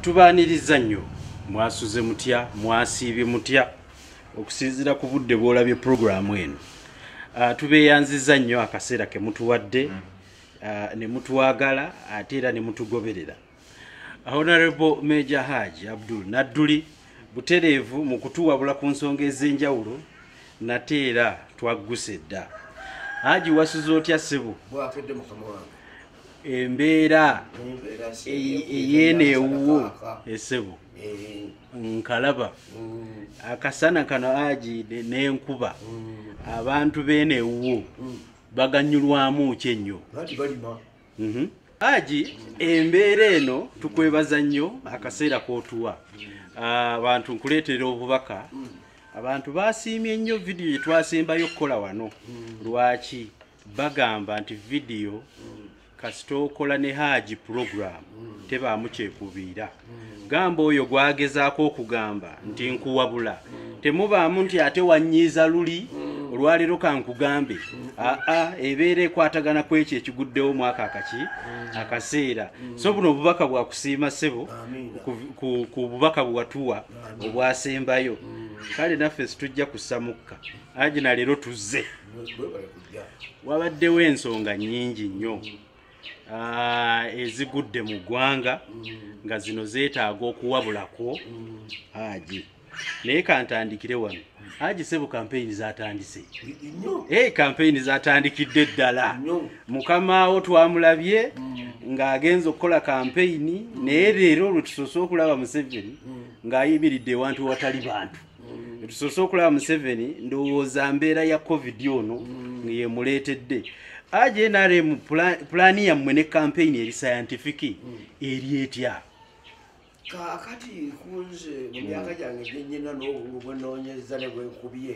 Tubaaniriza nnyo mwasuze mutya mwasiibye mutya okusinziira ku budde bw'olabye programu eno. Tubeeyanziza nnyo akaseera ke mutuwadde ne mutwagala ate era ne mutugoberera. Honorable Major Haji Abdul Nadduli butereevu mu kutuwabula ku nsonga ez'enjawulo nate era twagguse dda. Haji wasuze otya ssebo? Bwafedde mukama wange. Embeera ey'enewuwo essebo nkalaba akasana kano Haji n'enkuba abantu b'enewuwo baganyulwamu ki ennyo. Haji embeera eno tukwebaza nnyo akaseera k'otuwa. Abantu nkuleetera obubaka. Abantu basiimye nnyo vidiyo gye twasembayo okukola wano. Lwaki? Bagamba nti vidiyo kasita okola ne Haji program tebaamu kyekubiira. Gamba oyo gwagezaako okugamba nti nkuwabula temubaamu nti ate wanyiiza luli olwaleero kankugambe. Ebeera ekwatagana ku ekyo ekiguddewo mwaka akaseera. So buno obubaka bwakusiima ssebo ku bubaka bwewatuwa obwasembayo. Kale naffe situjja kussa mukka. Haji na leero tuzze. Wabaddewo ensonga nnyingi nnyo ezigudde mu ggwanga nga zino zeetaaga okuwabulako Haji. Naye kantandikire wano. Haji ssebo kampeyini zatandise. Kampeyini zatandikidde ddala. Mukama wo twamulabye ng'agenza okukola kampeyini naye leero lwe tusoose okulaba Museveni ng'ayimiridde ewantu watali bantu. Tusoose okulaba Museveni ndowooza mbeera ya COVID ono yemuleetedde. Haji NRM pulaani yammwe ne kampeyini eri scientific eri etya? Kakati kunze mu myaka gyange gye nnyina n'obululu bwe nnoonyeza ne bwe nkubye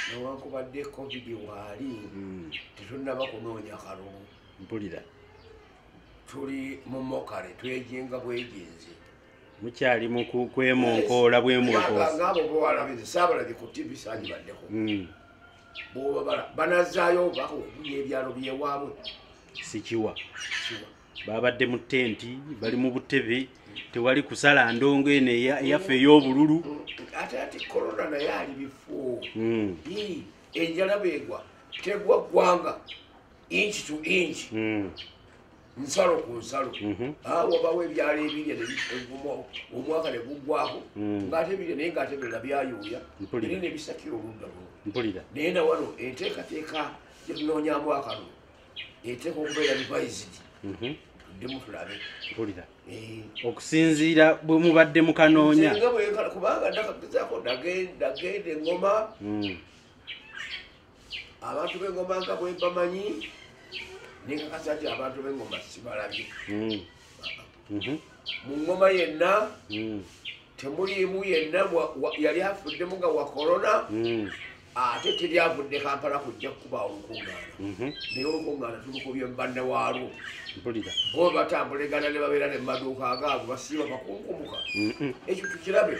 newankubadde COVID waali tetunnaba kunoonya kalulu. Mpulira. Tuli mu mokale twejinga bweginzi. Mukyali mu kwemonkoola bwemonkoozi. Ng'abo bwewalabize saabalabye ku TV sanyibaddeko. Bw'oba banazaayo obubaka okubuya ebyalo by'ewaabwe. Sikiwa. Babadde mu tenti bali mu butebe tewali kusala ndongo eno eyaffe ey'obululu. Ate korona naye ali bifo. Enjala beegwa tegwa ggwanga inch to inch. Nsalo ku nsalo. Wabawo ebyalo ebirya omwaka ne guggwako ng'ate ebirya naye ng'ate ebirala byayuuya era ne bisakira oludda luno. Naye na wano enteekateeka gye tunoonyaamu akalulu eteeka okubeera revised. Tuddemu tulabe. Okusinziira bwe mubadde mukanoonya. Kubanga ndakagezaako ndagenda engoma abantu b'engoma nga bwe bamanyi nenkakasa nti abantu b'engoma sibalabye. Mu ngoma yenna temuliimu yenna yali afuddemu nga wa korona ate teri avudde Kampala kujja kukuba olukungaana. Naye olukungaana tulukubye mu banne waalwo. Bo batambulegana ne babeera ne maduuka agaago basiiba bakunkumuka. Ekyo tukirabe.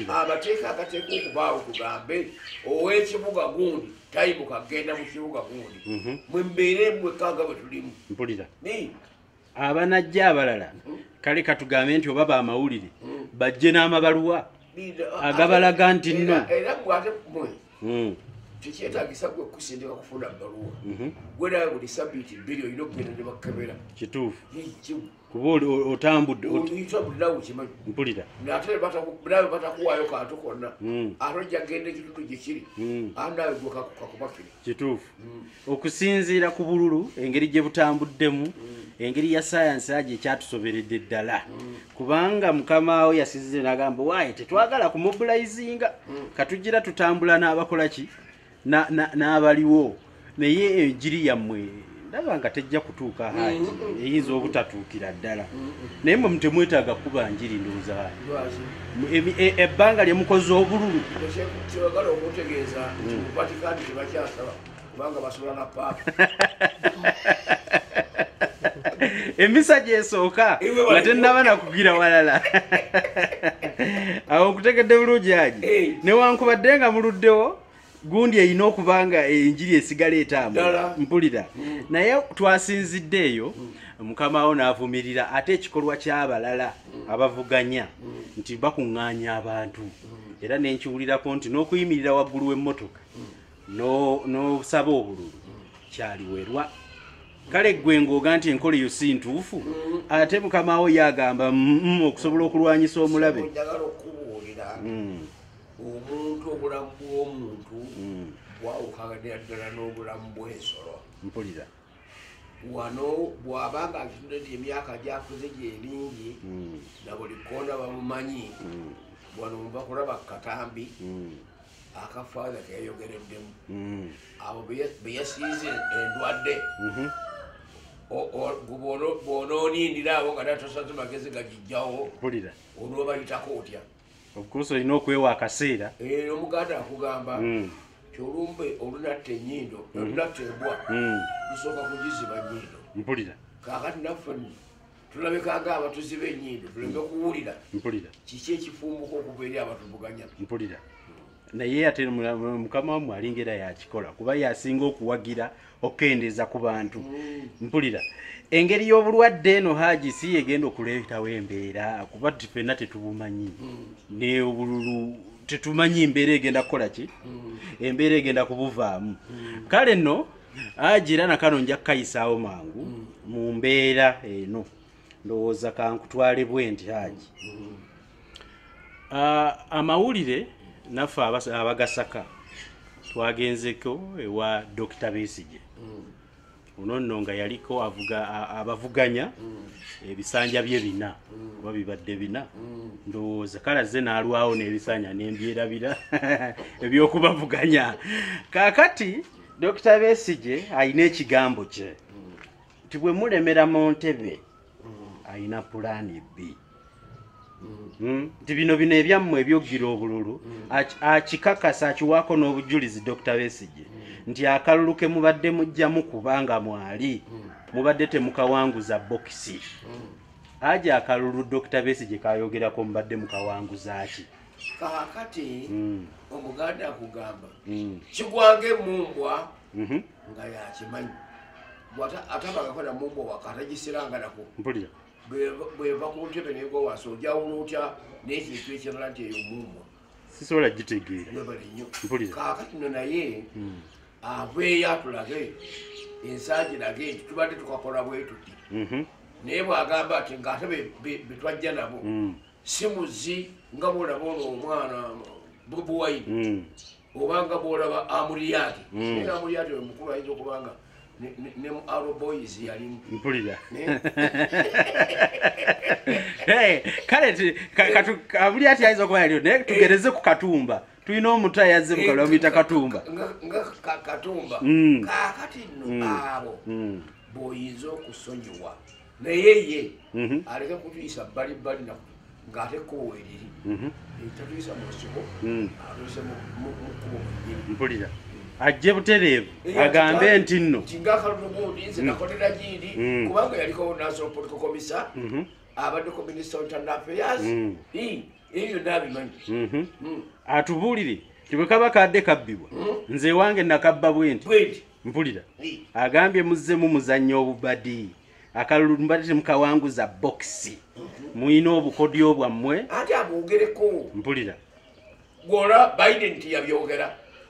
Amateeka agateeka okubaawo tugambe ow'ekibuga gundi tayimuka genda mu kibuga gundi. Mwe mbeere mwekka nga bwe tulimu. Abanajja abalala kale katugambe nti oba baamawulire bajje n'amabaluwa agabalaga nti nno. Era bw'ate mmwe tekyetaagisa gwe kusindika kufuna bbaluwa. Gwe nawe buli sabbiiti bbiri olina okugenda ne bakkebera. Kituufu. Kuba otambudde. Oyitambulirawo kimanyi. Mpulira. Ate nawe batakuwaayo kantu konna. Ate ojja kgenda ekitundu gye kiri. Ate nawe gwe kakubakire. Kituufu. Okusinziira ku bululu engeri gye butambuddemu engeri ya sayansi Haji ekyatusoberedde ddala. Kubanga mukama we yasizze n'agamba waaye tetwagala kumobilizinga katugira tutambula n'abakola ki n'abaliwo naye enjiri yammwe ndaba nga tejja kutuuka Haji eyinza obutatuukira ddala. Naye mmwe mutemwetaaga kuba njiri ndowooza Haji. Ebbanga lye mukoze obululu. Kyebagala okutegeeza nti mu Vatican tebakyasaba kubanga basobola na paapa. Emisa gyesooka nga tennaba nakugira walala. Awo nkutegedde bulungi Haji. Newankubadde nga muluddewo gundi eyina okubanga enjiri esigala etambula mpulira naye twasinzidde eyo mukama wo n'avumirira ate ekikolwa ky'abalala abavuganya nti bakuŋŋaanya abantu era nenkiwulirako nti n'okuyimirira waggulu w'emmotoka n'osaba obululu kyaliwerwa kale gwe ng'oga nti enkola eyo si ntuufu ate mukama wo yagamba okusobola okulwanyisa omulabe njagala okubuulira omuntu obulamu bw'omuntu bwawukanira ddala n'obulamu bw'ensolo mpulira wano bw'abanga akitudde emyaka gyakuze gyeringi na buli koona bamumanyi wano muva kulaba katambi akafaada keyayogereddemu abo beyasiize endwadde bw'onoonindira abo nga natosaze magezi gagijjawo onoobayitako otya obukuusa olina okwewa akaseera omuganda akugamba olumbe olunatta ennyindo olunatta embwa lusooka kugiziba nnyindo mpulira kaakati naffe tulabekanga abatuziba ennyindo tuleme kuwulira mpulira kiki ekifumbuka okuva eri abatuvuganya mpulira naye ate mukama wammwe alinga era yakikola kuba yasinga okuwagira okukendeeza ku bantu mpulira engeri y'obulwadde eno Haji si egenda okuleetawo embeera kuba ffenna tetubumanyi ne obululu tetumanyi embeera egenda kukola ki embeera egenda kubuvaamu kale nno Haji era nakano nja kukayisaawo mangu mu mbeera eno ndowooza kankutwale bwe nti Haji amawulire naffe abagasaka twagenzeko ewa Dr. Besigye ono nno nga yaliko abavuganya ebisanja bye bina kuba bibadde bina ndowooza kalaze n'alwawo n'ebisanja nembyerabira ebyokubavuganya kaakati Dr. Besigye ayina ekigambo kye nti bwe mulemera mu ntebe ayina pulaani B nti bino ebyammwe ebyoggira obululu akikakasa akiwaako n'obujulizi Dr. Besigye nti akalulu ke mubadde mujjamu kubanga mwali mubadde temukawanguza bokisi Haji akalulu Dr. Besigye kayogerako mubadde mukawanguza ki kaakati omuganda akugamba kigwange mumbwa nga yakimanyi atabagakola mumbwa wakatagisiranganaku mpulira bweva ku ntebe nego wansi ojawula otya n'ekintu ekirala nti eyo mumbwa sisobola gitegeera mpulira kaakati no naye aveeyo atulage ensangi lage nti tubadde tukakola bwe tuti naye bw'agamba ati ng'ate betwajja nabo simuzi nga bwolaba ono omwana bubuwayini obanga bwolaba amuliyati era amuliyati we mukulu ayinza okubanga ne mu Arrowboys yalimu mpulira kale amuliyati ayinza okuba yaliyo naye tugereze ku Katumba tulina omuntu ayazze mu kalomita Katumba nga Katumba kaakati nno abo bw'oyinza okusonyiwa naye ye aleke kutuyisa bbalibbali ng'ate kkowa eriri tatuyisa mu nsiko atuyise mu kkubo mwennyini mpulira ajje butereevu agambe nti nno kingakalulugundi nze nakolera gindi kubanga yaliko national political commissar abaddeko minister of internal affairs eyo nabimanyi atubuulire tibwe kaba kadde kabbibwa nze wange nakabba bwenti mpulira agambye muzzemu muzannyo obubadi akalulu mbadde temukawanguza bokisi muyina obukodyo bwammwe ate abwogereko mpulira gwola Biden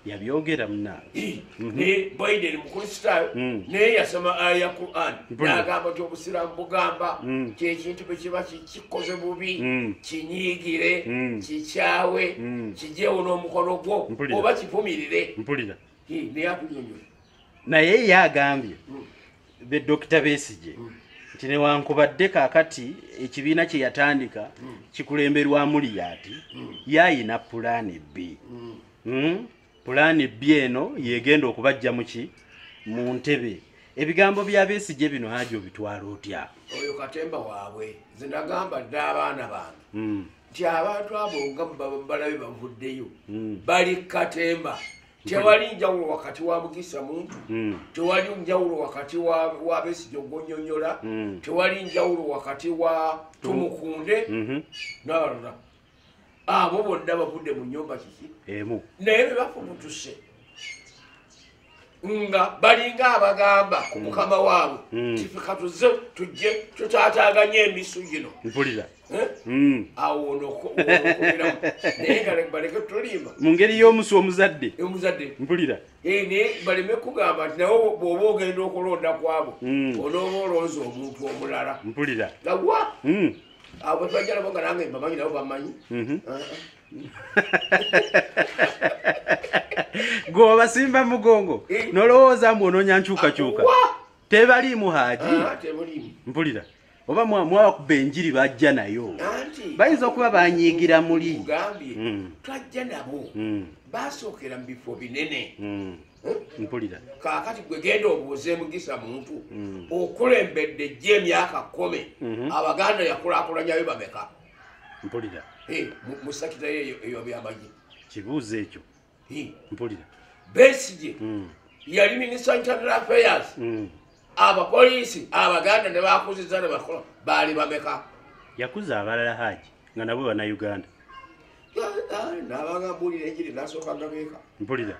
yabyogera munange ne Biden mukristaayo naye yasoma aya ya Quran n'agamba nti obusiraamu bugamba kyekintu bwe kiba kikoze bubi kinyiigire kikyawe kijeewo n'omukono gwo oba kivumirire mpulira naye atunyonyola naye yagambye be Dr. Besigye nti newankubadde kaakati ekibiina kye yatandika kikulemberwa Muliyati yayina pulaani B pulaani B eno yegenda okubajja muki mu ntebe ebigambo bya Besigye bino Haji obitwala otya oyo Katemba waabwe nze nagamba dde abaana bange nti abantu abo nga balabe bavuddeyo bali Katemba tewali njawulo wakati wa Mugisa muntu tewali njawulo wakati wa Besigye ogonyonyola tewali njawulo wakati wa Tumukunde n'abalala abo bonna bavudde mu nnyumba kiki emu naye befufutuse nga balinga abagamba ku mukama waabwe tifika tuze tujje tutaataaganye emisu gino mpulira awo onokubiramu naye nga baleke tulimba mu ngeri y'omusu omuzadde mpulira naye baleme kugamba nti nawe bw'oba ogenda okulonda kwabo onooba olonza omuntu omulala mpulira gawa abo bajjalabo nga nange bamanyi nabo bamanyi gwe basimba mugongo nolowooza mbu onoonya nkyukakyuka tebaliimu haaji mpulira oba mwabakuba enjiri bajja nayo bayinza okuba banyiigira muli twajja nabo basookera mu bifo binene mpulira kaakati gwe genda obuuze mugisa muntu okulembedde ejja emyaka 10 abaganda yakulaakulanyayo bameka mpulira mu sakitale eyo byamagye kibuuzo ekyo mpulira Besigye yali minisita internal affairs abapoliisi abaganda ne bakuziza ne bakola baali bameka yakuza abalala haaji nga nabo bannayuganda nabanga mbulira enjiri nasooka gabeeka mpulira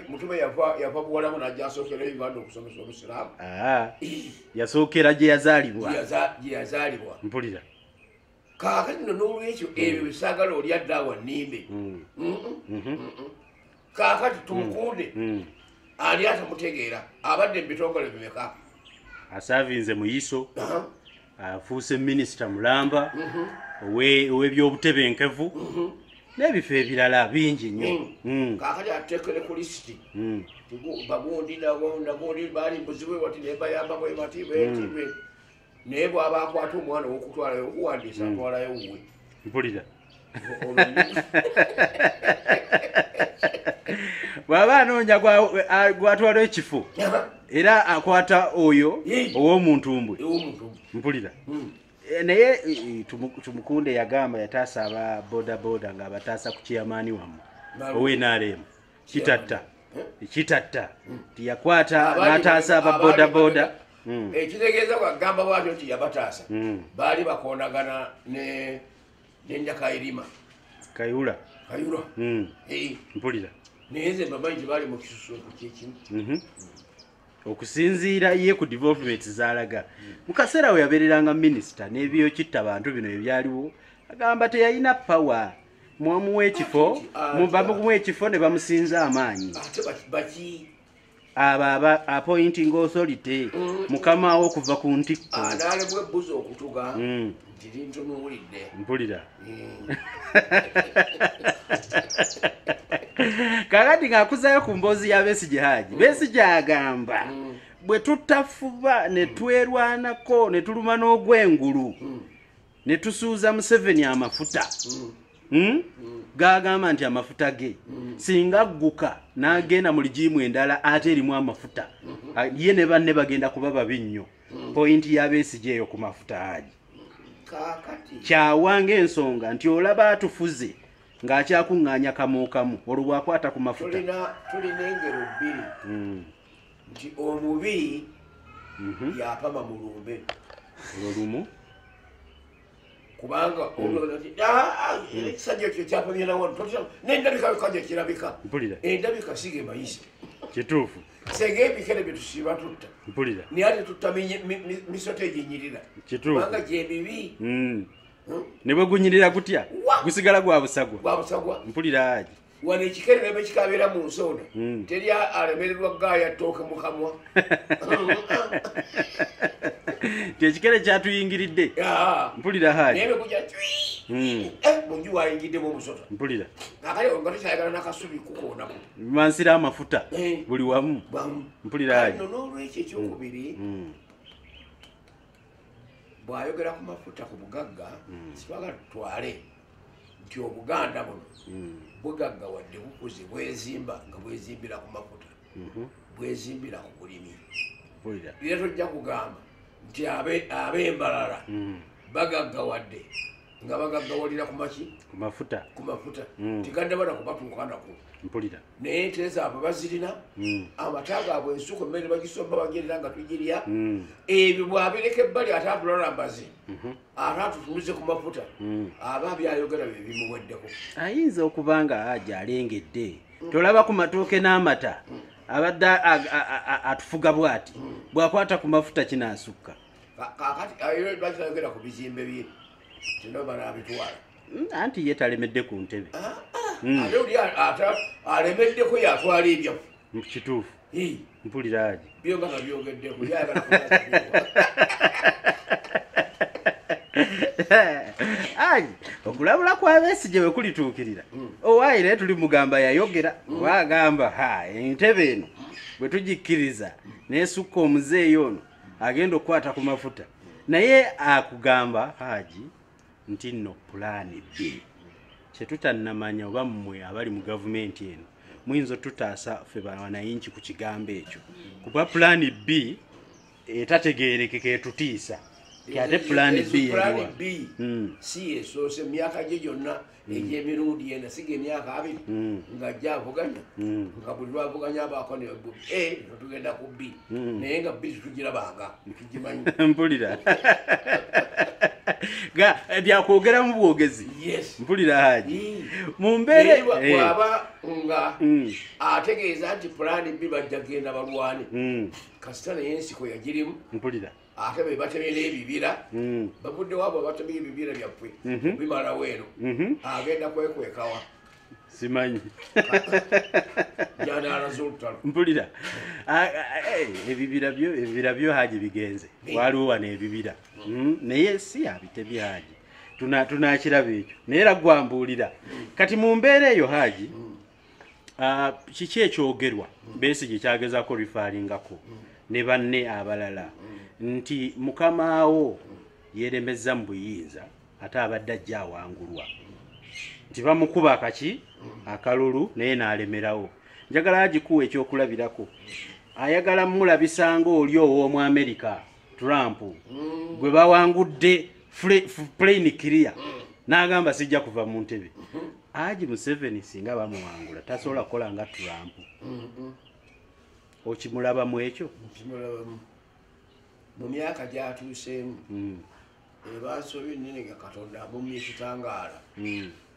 mutume yava buwalamu najja asookera uganda okusomesa obusiraamu yasookera gye yazaalibwa mpulira kaakati no n'olwekyo ebyo bisaagala oli addaawa nnimbe kaakati tumukunde ali atamutegeera abadde mu bitongole bimeka asaavinze muyiso afuuse minisita mulamba ow'ebyobutebenkevu n'ebifo ebirala bingi nnyo kaakati ateekere ku lisiti bagundi nagundi baali mbuzibwe wati nebayamba bwe bati bwetibwe naye bw'aba akwata omwana w'okutwalayo okuwandiisa atwalayo wuwe mpulira bw'aba anoonya gwatwala ekifo era akwata oyo ow'omuntumbwe mpulira naye tumukunde yagamba yataasa aba bodaboda ng'abataasa ku chairman wammwe ow'NRM kitatta tiyakwata n'ataasa aba bodaboda ekitegeeza kwagamba bwatyo nti yabataasa baali bakondagana nenyakairima kayula mpulira naye nze bamanyi tebaali mu kisusu kyekimu okusinziira ye ku development zaalaga mu kaseera we yabeereranga minisita n'ebyokitta abantu bino ebyaliwo agamba teyalina power mwamuwa ekifo bamuwa ekifo ne bamusinza amaanyi abo appointing authority mukama wo okuva ku ntikko naalebwa ebbuzi okutuga nti lintunuulidde mpulira kakati ng'akuzayo ku mboozi ya Besigye Hajji Besigye agamba bwe tutafuba ne twerwanako ne tuluma n'ogwengulu ne tusuuza Museveni amafuta gagamba nti amafuta ge singa agguka n'agenda mu ligimu endala ate erimu amafuta ye ne banne bagenda kuba babi nnyo pointi ya Besigye eyo ku mafuta Hajji kyawanga ensonga nti olaba atufuze ng'akyakuŋŋaanya kamu olwo bw'akwata ku mafuta tulina engero bbiri nti omubi yapama mu lumbe olumu kubanga ekisajja ekyo kyapamye nawo n'endabika bikajja kirabika endabika sige mayisa kituufu senga ebikere bye tusiba tutta mpulira naye ate tutta misoto eginyirira kubanga gyemibi ne bwe gunyirira gutya gusigala gwa busagwa mpulira Hajji wano ekikere nebe kikabeera mu nsonda teri alemererwa gaaya ttooke mu kamwa ekikere kyatuyingiridde mpulira Hajji naye bekuja munju wayingiddemu omusota mpulira akale nga tokyayagala nakasubi kukoonako bimansira amafuta buli wamu mpulira Hajji no n'olwekyo ekyokubiri bw'ayogera ku mafuta ku bugagga sitwagala tutwale nti obuganda buno bugagga wadde bukuze bwezimba nga bwezimbira ku mafuta bwezimbira ku bulimi era tojja kugamba nti ab'embalala bagagga wadde nga bagagawalira ku maki ku mafuta tigandabana kubatuukanako mpulira naye ente zaabwe bazirina amata gaabwe ensuku emmere bagisomba bagerera nga tugirya ebyo bwabireka ebbali ate atulalambazi ate atutulize ku mafuta aba byayogera bye bimuweddeko ayinza okuba nga Haji alengedde tolaba ku matooke n'amata abadde atufuga bw'ati bw'akwata ku mafuta kinaasukka kakati lwakitayogera ku bizimbe bye kino banaabitwala anti ye talemedde ku ntebe ate oli alemeddeko yatwala ebyaffe kituufu mpulira Haji byonga nga byogeddeko Haji okulabula kwa Besigye bwe kulituukirira owaayi naye tuli mugamba yayogera wagamba entebe eno bwe tugikkiriza neesukka omuzeeyi ono agenda okukwata ku mafuta naye akugamba Haji nti nno pulaani B kyetutannamanya oba mmwe abali mu gavumenti eno muyinza tutaasa ffe banayinki ku kigambo ekyo kuba pulaani B etategeerekeka etutiisa kyate pulaani B si esoose emyaka gye gyonna egy'emirundi ena siga emyaka 2 ng'ajja avuganya nga buli lwavuganya abaako ne tugenda ku B naye nga B tutugirabanga tugimanyi mpulira byakwogeramu bwogezi mpulira Haji mu mbeere bwaba nga ategeeza nti pulaani B bajja genda balwane kasita naye ensiko yagirimu mpulira ate be batemera ebibira bavudde waabo batemera ebibira byaffe bimalawo eno agenda kwekwekawa simanyi janaalaza olutalo mpulira ebibira byo Haji bigenze waliwo wano ebibira naye si abitemye Haji tunakiraba ekyo naye era gwambuulira kati mu mbeera eyo Haji kiki ekyogerwa Besigye kyagezaako rifaalingako ne banne abalala nti mukamaawo yeremeza mu buyinza ate abadde ajja awangulwa nti bamukuba akaki akalulu naye n'alemerawo njagala agikuwa ekyokulabirako ayagala mulabisanga oli ow'omu America Trump gwe bawangudde plain clear n'agamba sijja kuva mu ntebe Haji Museveni singa bamuwangula tasobola kukola nga Trump okimulabamu ekyo mu myaka gyatuuseemu ebansobi nnene nga Katonda amumye ekitangaala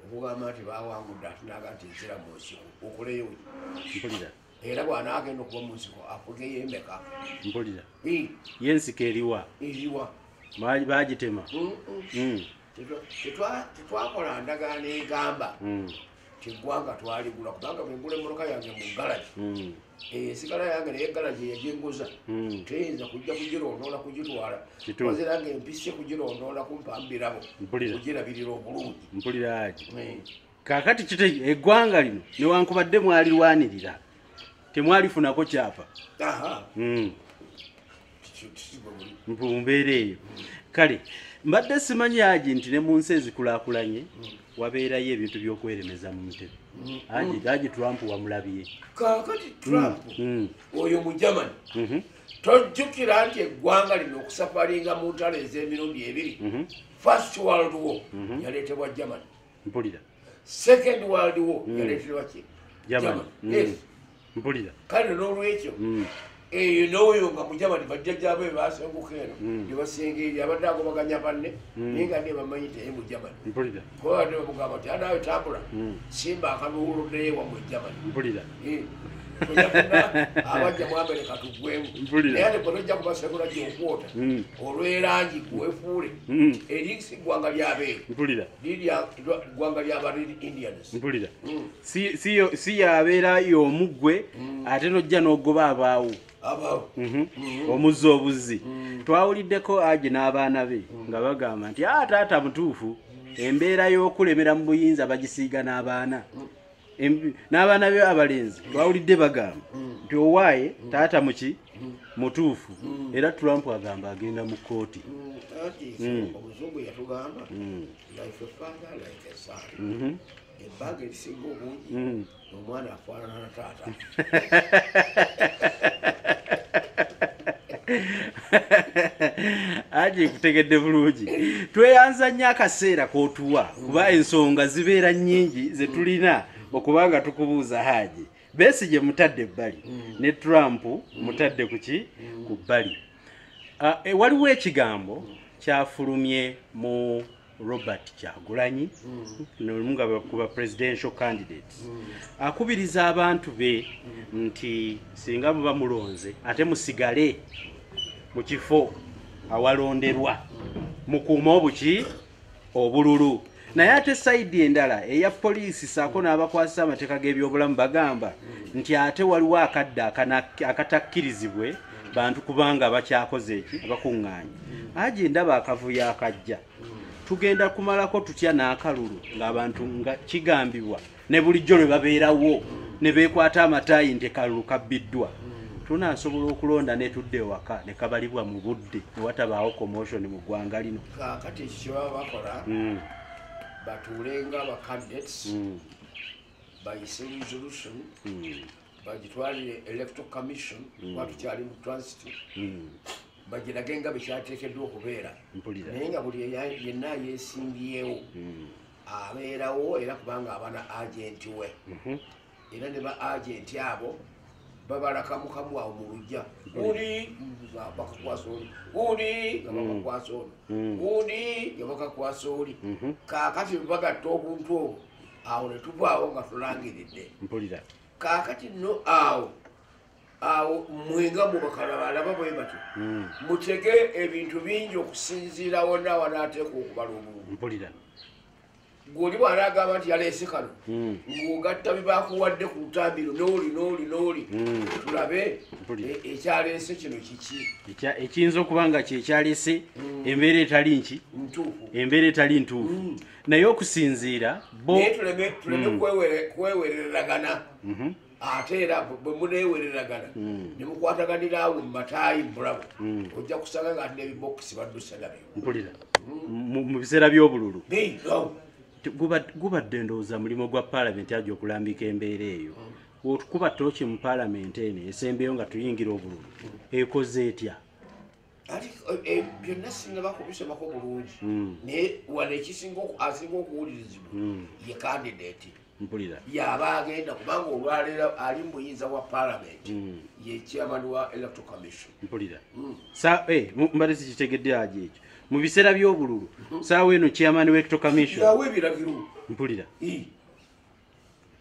okugamba nti bawangudde ate naga nti nzira mu nsiko okuleyo mpulira era bw'anaagenda okuba mu nsiko afugeyo embeka mpulira yensiko eriwa bagitema tetwakola ndagaano egamba tiggwanga twaligula kubanga bwengula emmotoka yange mu galagi esigala yange naye galagi eyajenguza teyinza kujja kugirondoola kugitwala wazira nga empise kugirondoola kumpambirabo kugirabirira obulungi mpulira Haji kakati kite eggwanga lino newankubadde mwalirwanirira temwalifunako kyapa mu mbeera eyo kale mbadde simanyi Haji nti ne mu nsi ezikulaakulanye wabeerayo ebintu by'okweremeza mu ntebe Haji Trump wamulabye kakati Trump oyo mu Germany tojjukira nti eggwanga lino okusafaringa mu ntalo ez'emirundi 2 First World War yaleetebwa Germany mpulira Second World War yaleetebwa ki Germany mpulira kale n'olwekyo eyo n'oyo nga mu Germany bajjajjaabo be basenguka eno ne basinga eri abadde agobaganya banne naye nga ne bamanyi teye mu Germany mpulira kuba badde bamugamba nti anaawe tambula simba akanuwuluddeyo ewammwe Germany mpulira abajja mu America tugwemu naye ate bwe tojja kubasekula gyokwota olw'erangi wefuule eri si ggwanga lyabeeru mpulira ggwanga lyaba Indians mpulira si yabeera y'omuggwe ate nojja n'ogoba abaawo omuzza obuzzi twawuliddeko Haji n'abaana be nga bagamba nti taata mutuufu embeera y'okulemera mu buyinza bagisiiga n'abaana n'abaana be abalenzi twawulidde bagamba nti owaaye taata muki mutuufu era Trump agamba agenda mu kkooti omuzungu yatugamba like a father like a son ebbanga erisinga obungi omwana afaanana na taata Haji kutegedde bulungi. Tweyanza nnyo akaseera k'otuwa kuba ensonga zibeera nnyingi ze tulina okubanga tukubuuza Haji. Besigye mutadde ebbali ne Trump mutadde kuki ku bbali. Waliwo ekigambo kyafulumye mu Robert Kyagulanyi n'omunga kuba presidential candidates. Akubiriza abantu be nti singa muba mulonze ate musigale mu kifo awalonderwa mukuuma obuki obululu. Naye ate sayidi endala eya poliisi saako n'abakwasisa amateeka g'ebyobulamu bagamba nti ate waliwo akadde akatakkirizibwe bantu kubanga bakyakoze eki abakuŋŋaanye. Haji ndaba akavuyo akajja. Tugenda kumalako tutya n'akalulu ng'abantu nga kigambibwa ne bulijjo lwe babeerawo ne beekwata amataayi nti kalulu kabbiddwa. Tunaasobola okulonda ne tudde ewaka ne kabalibwa mu budde ne watabaawo commotion mu ggwanga lino. Kaakati ekyo baba bakola batuulenga aba candidates bayise resolution bagitwalire electoral commission watukyali mu transit bagirage nga bekyateekeddwa okubeera naye nga buli yenna yeesimbyewo abeerawo era kubanga abana agenti we era ne ba agenti abo babalakamukamu awo mu lujja uli bakakwasa oli uli nga bakakwasa oli uli nga bakakwasa oli kaakati bagatta obuntu obwo awo ne tuvaawo nga tulangiridde kaakati no awo mwenga mu bakalabalaba bwe batyo mutege ebintu bingi okusinziira wonna wanaateeka okubala obululu gwoli bw'anaagamba nti yaleese kano ng'ogatta bibakuwadde ku lutambiro n'oli tulabe ekyaleese kino kiki ekiyinza okuba nga kyekyaleese embeera etali nki ntuufu embeera etali ntuufu naye okusinziira naye tuleme kwewereragana ate era bwe muneewereragana ne mukwataganiraawo mu mataayi mulabo ojja kusanga nga ati n'ebibokisi baddusa nabyo mpulira mu biseera by'obululu gubadde ndowooza mulimu gwa paalamenti aja okulambika embeera eyo okuba tooki mu paalamenti eno esembeyo nga tuyingira obululu ekoze etya ati byonna singa bakubisomako bulungi naye wano asinga okuwulirizibwa ye kandidate mpulira yaba agenda kubanga olwaleero ali mu buyinza bwa paalamenti ye chairman wa electoral commission mpulira mbadde sikitegedde aje ekyo mu biseera by'obululu saawa eno chairman w'electoral commission yawe ebiragiro mpulira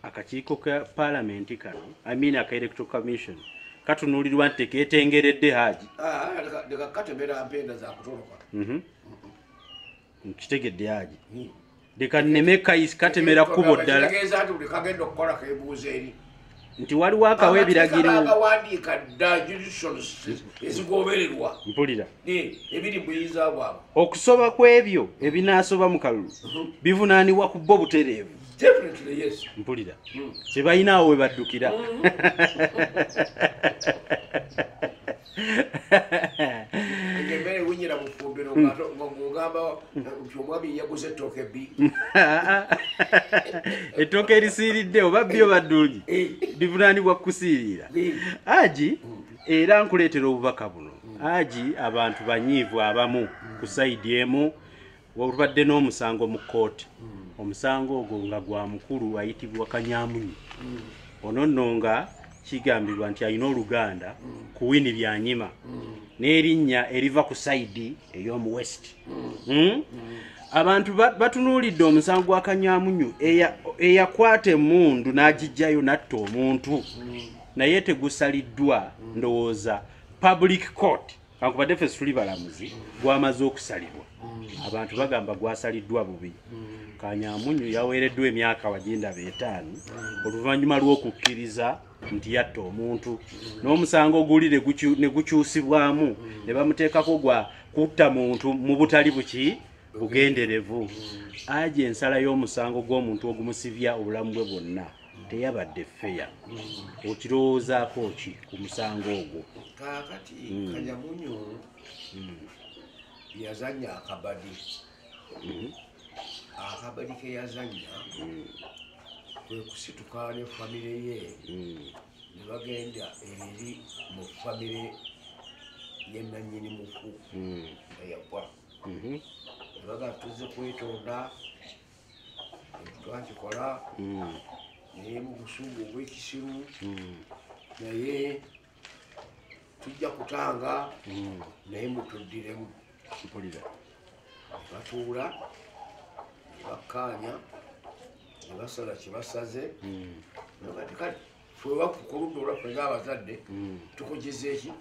akakiiko ka paalamenti kano aka electoral commission katunuulirwa nti tekeetengeredde Haji lekakatebera mpenda za kutoloka nkitegedde Haji leka nneme katemera kkubo ddala kagenda okukola kebuuza eri nti waliwo akawa ebiragiro agawandiika dda ezigobererwa mpulira ebiri buyinza bwabwe okusoba ku ebyo ebinaasoba mu kalulu bivunaanibwa ku bo butereevu mpulira tebalinawo we baddukira emmere winyira mu ffumbiro ng'ogamba nti omwami yaguze ettooke bbi ettooke erisiiridde oba byo baddungi bivunaanibwa kukusiirira Haji era nkuleetera obubaka buno Haji abantu banyiivu abamu ku sayidi emu olubadde n'omusango mu kkooti omusango ogwo nga gwa mukulu ayitibwa Kanyamunyu ono nno nga kigambibwa nti alina oluganda ku Winnie Byanyima n'erinnya eriva ku sayidi ey'omu west abantu batunuulidde omusango gwa Kanyamunyu eyakwata emmundu n'agijjayo natta omuntu naye tegusaliddwa ndowooza public court ankubadde ffe tuli balamuzi gwamaze okusalibwa abantu bagamba gwasaliddwa bubi Kanyamunyu yaweereddwa emyaka wagenda 5 oluvannyuma lw'okukkiriza nti yatta omuntu n'omusango oguli ne gukyusibwamu ne bamuteekako gwa kutta muntu mu butali buki bugenderevu Haji ensala y'omusango gw'omuntu ogumusibya obulamu bwe bwonna teyabadde feya okirowoozaako ki ku musango ogwo kaakati Kanyamunyu yazanya akabadi ke yazanya kwe kusituka ne famire ye ne bagenda eri mu famire yenanyini mufu eyagwa nebaga tuze kwetonda twakikola naye mu busungu obw'ekisiru naye tujja kutanga naye mutuddiremu batuula bakkaanya ne basala kyebasaze kati fweba ku ludda olwaffe ng'abazadde tukugeza eki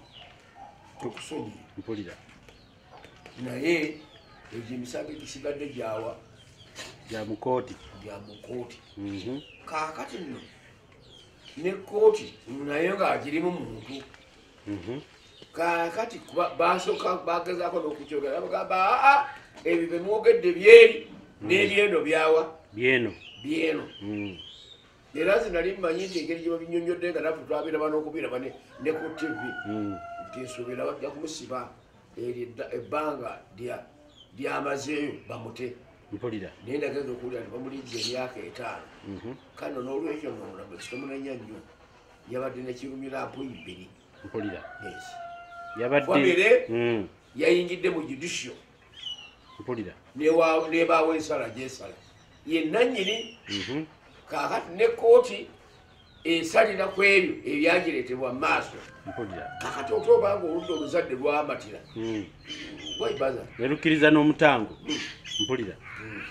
tukusonyiye naye egyo emisango egisigadde gyawa gya mukooti kaakati nno ne kooti naye ng'agirimu muntu kaakati basooka bagezaako n'okukyogera bagamba ebyo bemwogedde byeri n'ebyeno byawa byeno era zinali mmanyi nti engeri gye babinyonyodde nga naffe twabiraba n'okubiraba ne ku tivi nti nsuubira bajja kumusiba ebbanga lyamazeeyo bamute naye ndageza okuwulira nti bamulijja emyaka 5 kano n'olwekyo nomulamu ekitomunanya nnyo yabadde nekirumira mpuyi 2 famire yayingidde mu judicial nebaawo ensala gyesala yenanyini kakati ne kooti esalira ku ebyo ebyagireetebwa mu maaso kakati otobanga oludda oluzadde lwamatira waibaza nerukkiriza n'omutango mpulira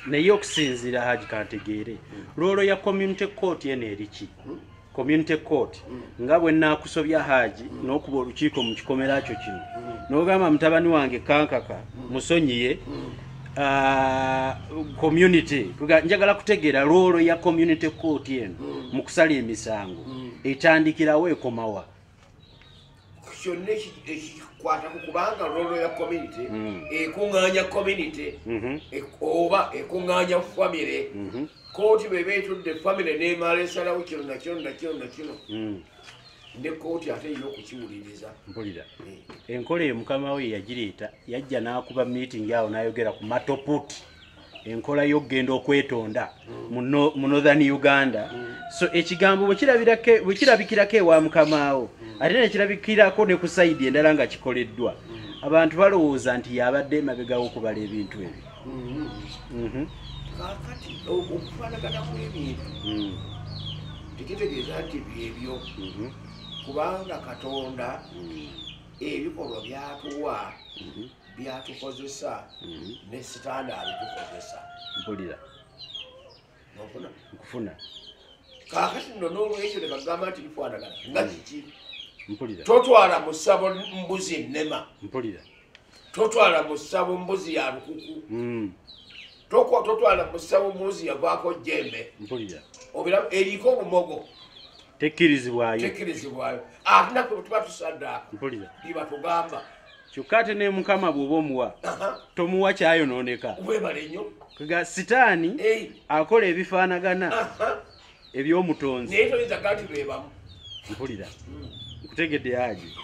naye okusinziira Haji Kantegeere loolo ya community court eno eriki community court nga bwe naakusobya Haji n'okuba olukiiko mu kikomera kyo kino n'ogamba mutabani wange kankaka musonyiye community njagala kutegeera loolo ya community court eno mu kusala emisango etandikirawo ekomawa kyonna ekikwata ku kubanga loolo ya community ekuŋŋaanya community oba ekuŋŋaanya famire kooti bweba etudde famire n'emala esalawo kino nakino ne kooti ate erina okukiwuliriza mpulira enkola eyo mukama we yagireeta yajja n'akuba meeting awo n'ayogera ku matoputi enkola y'okugenda okwetonda mu northern Uganda so ekigambo bwe kirabikirako ewa mukamawo ate nekirabikirako ne ku saidi endala nga kikoleddwa abantu balowooza nti yabadde emabegawo okubala ebintu ebyo kakati okufaanagana kw'ebintu tekitegeeza nti byebyo kubanga Katonda ebikolwa byatuwa byatukozesa ne sitandaali tukozesa mpulira nkufuna kakati nno n'olwekyo nekagamba nti bifaanagana nga kiki mpulira totwala mu ssabo mbuzi nnema mpulira totwala mu ssabo mbuzi ya lukuku totwala mu ssabo mbuzi yavaako jjembe mpulira obiraba eriko obumogo tekkirizibwayo ate naffe bwe tuba tusaddaaka mpulira liba tugamba kyokka ate ne mukama bw'oba omuwa tomuwa kyayonooneka webale nnyo kaga sitaani akola ebifaanagana eby'omutonzi naye toyinza gati bebamu mpulira nkutegedde Haji